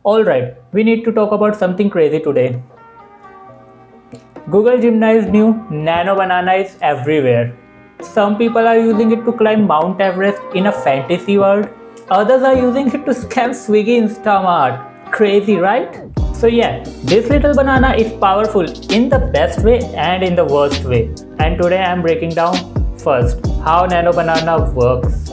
Alright, we need to talk about something crazy today. Google Gemini's new Nano Banana is everywhere. Some people are using it to climb Mount Everest in a fantasy world. Others are using it to scam Swiggy Instamart. Crazy, right? So yeah, this little banana is powerful in the best way and in the worst way. And today I am breaking down first how Nano Banana works.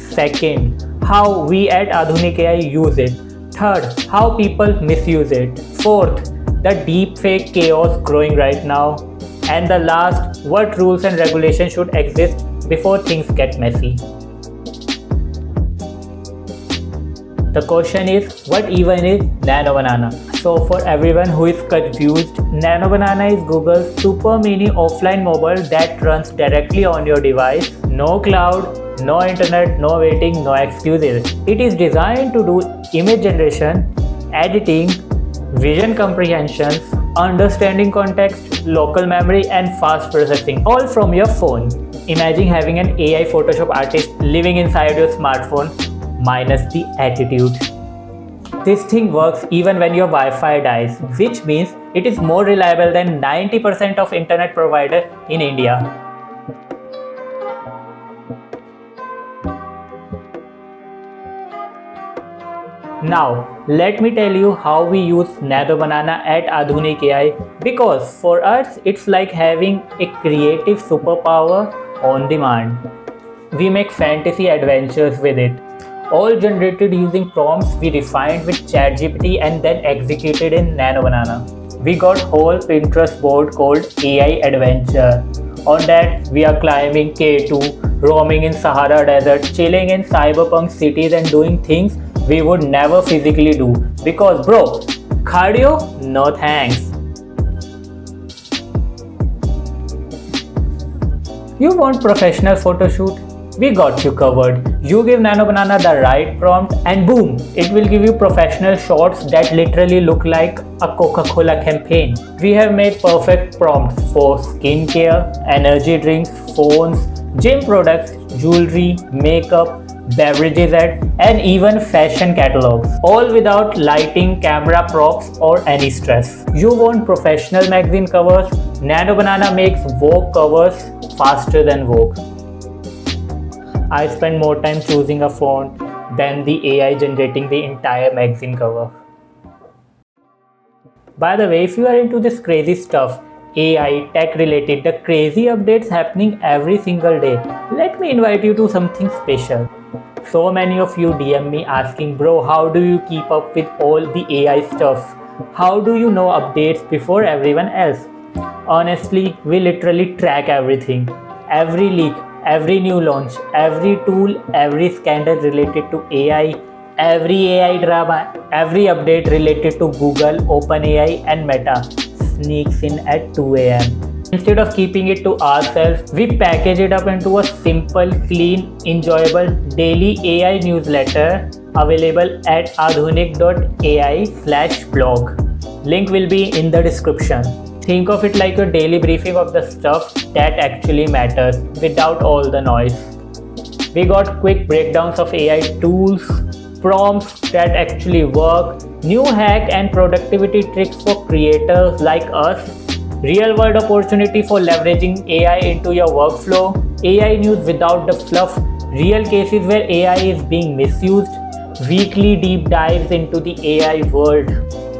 Second, how we at Adhunik AI use it. Third, how people misuse it. Fourth, the deep fake chaos growing right now. And the last, what rules and regulations should exist before things get messy. The question is, what even is Nano Banana? So for everyone who is confused, Nano Banana is Google's super mini offline mobile that runs directly on your device. No cloud, no internet, no waiting, no excuses. It is designed to do image generation, editing, vision comprehensions, understanding context, local memory and fast processing all from your phone. Imagine having an AI Photoshop artist living inside your smartphone minus the attitude. This thing works even when your Wi-Fi dies, which means it is more reliable than 90% of internet providers in India. Now, let me tell you how we use Nano Banana at Adhunik AI because for us it's like having a creative superpower on demand. We make fantasy adventures with it, all generated using prompts we refined with ChatGPT and then executed in Nano Banana. We got whole Pinterest board called AI Adventure. On that, we are climbing K2, roaming in Sahara Desert, chilling in cyberpunk cities and doing things we would never physically do. Because bro, cardio? No thanks. You want professional photo shoot? We got you covered. You give Nano Banana the right prompt and boom, it will give you professional shots that literally look like a Coca-Cola campaign. We have made perfect prompts for skincare, energy drinks, phones, gym products, jewelry, makeup, beverages and even fashion catalogs. All without lighting, camera props or any stress. You want professional magazine covers? Nano Banana makes Vogue covers faster than Vogue. I spend more time choosing a font than the AI generating the entire magazine cover. By the way, if you are into this crazy stuff, AI, tech related, the crazy updates happening every single day, let me invite you to something special. So many of you DM me asking, bro, how do you keep up with all the AI stuff? How do you know updates before everyone else? Honestly, we literally track everything. Every leak, every new launch, every tool, every scandal related to AI, every AI drama, every update related to Google, OpenAI, and Meta sneaks in at 2 am. Instead of keeping it to ourselves, we package it up into a simple, clean, enjoyable daily AI newsletter available at adhunik.ai/blog. Link will be in the description. Think of it like your daily briefing of the stuff that actually matters without all the noise. We got quick breakdowns of AI tools, prompts that actually work, new hack and productivity tricks for creators like us, real world opportunity for leveraging AI into your workflow, AI news without the fluff, real cases where AI is being misused, weekly deep dives into the AI world.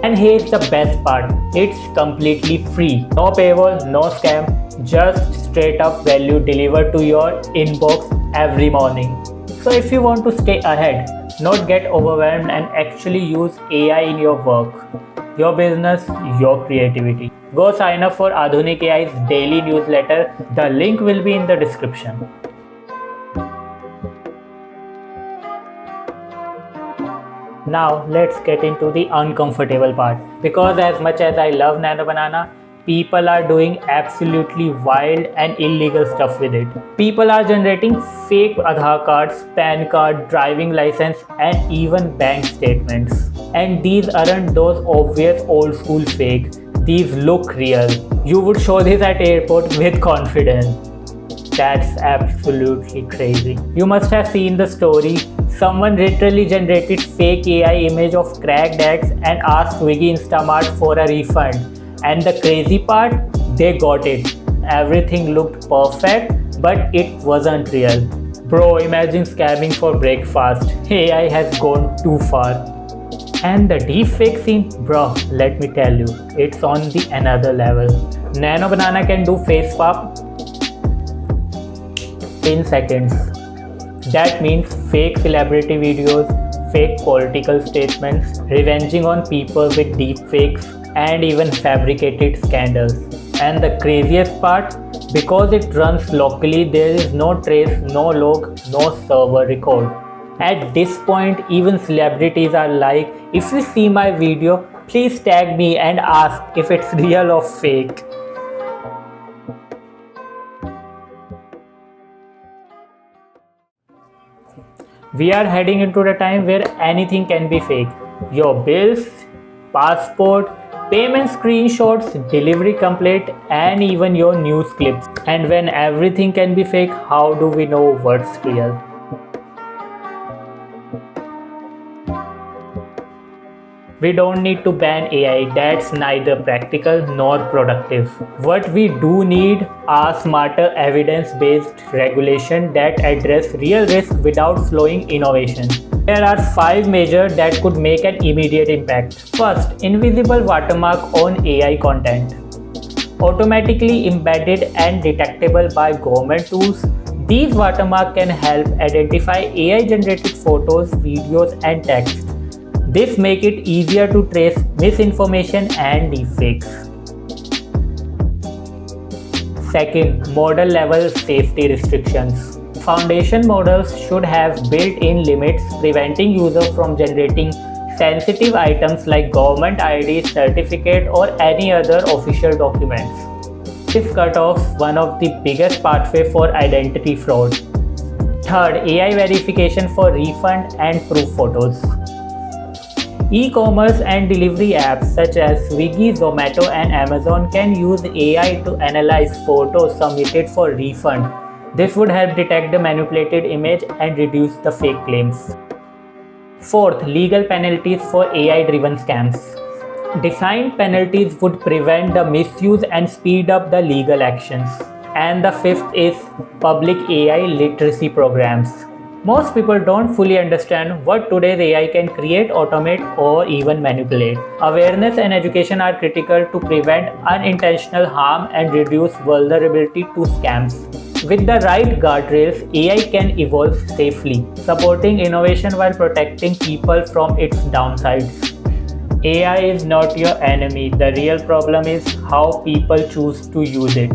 And here's the best part, it's completely free. No paywall, no scam, just straight up value delivered to your inbox every morning. So if you want to stay ahead, not get overwhelmed and actually use AI in your work, your business, your creativity, go sign up for Adhunik AI's daily newsletter. The link will be in the description. Now let's get into the uncomfortable part because as much as I love Nano Banana, people are doing absolutely wild and illegal stuff with it. People are generating fake Aadhaar cards, PAN card, driving license and even bank statements. And these aren't those obvious old school fake. These look real. You would show this at airport with confidence. That's absolutely crazy. You must have seen the story. Someone literally generated fake AI image of cracked eggs and asked Swiggy Instamart for a refund. And the crazy part, they got it. Everything looked perfect, but it wasn't real. Bro, imagine scamming for breakfast. AI has gone too far. And the deepfake scene, bro, let me tell you, it's on the another level. Nano Banana can do face swap in seconds. That means fake celebrity videos, fake political statements, revenging on people with deepfakes, and even fabricated scandals. And the craziest part, because it runs locally, there is no trace, no log, no server record. At this point, even celebrities are like, if you see my video, please tag me and ask if it's real or fake. We are heading into the time where anything can be fake. Your bills, passport, payment screenshots, delivery complete, and even your news clips. And when everything can be fake, how do we know what's real? We don't need to ban AI, that's neither practical nor productive. What we do need are smarter evidence-based regulation that address real risk without slowing innovation. There are 5 measures that could make an immediate impact. First, invisible watermark on AI content. Automatically embedded and detectable by government tools, these watermarks can help identify AI-generated photos, videos, and text. This makes it easier to trace misinformation and deepfakes. Second, model level safety restrictions. Foundation models should have built-in limits preventing users from generating sensitive items like government ID, certificate, or any other official documents. This cutoff is one of the biggest pathways for identity fraud. Third, AI verification for refund and proof photos. E-commerce and delivery apps such as Swiggy, Zomato, and Amazon can use AI to analyze photos submitted for refund. This would help detect the manipulated image and reduce the fake claims. Fourth, legal penalties for AI-driven scams. Designed penalties would prevent the misuse and speed up the legal actions. And the fifth is public AI literacy programs. Most people don't fully understand what today's AI can create, automate, or even manipulate. Awareness and education are critical to prevent unintentional harm and reduce vulnerability to scams. With the right guardrails, AI can evolve safely, supporting innovation while protecting people from its downsides. AI is not your enemy. The real problem is how people choose to use it.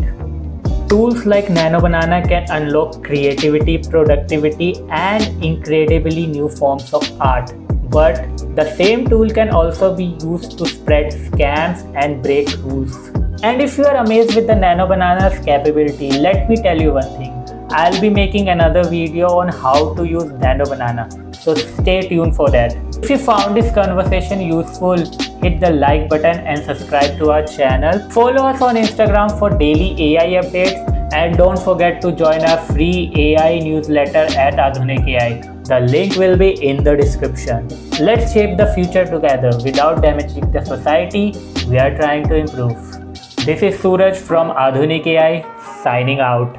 Tools like Nano Banana can unlock creativity, productivity, and incredibly new forms of art. But the same tool can also be used to spread scams and break rules. And if you are amazed with the Nano Banana's capability, let me tell you one thing. I'll be making another video on how to use Nano Banana. So stay tuned for that. If you found this conversation useful, hit the like button and subscribe to our channel. Follow us on Instagram for daily AI updates, and don't forget to join our free AI newsletter at Adhunik AI. The link will be in the description. Let's shape the future together without damaging the society we are trying to improve. This is Suraj from Adhunik AI signing out.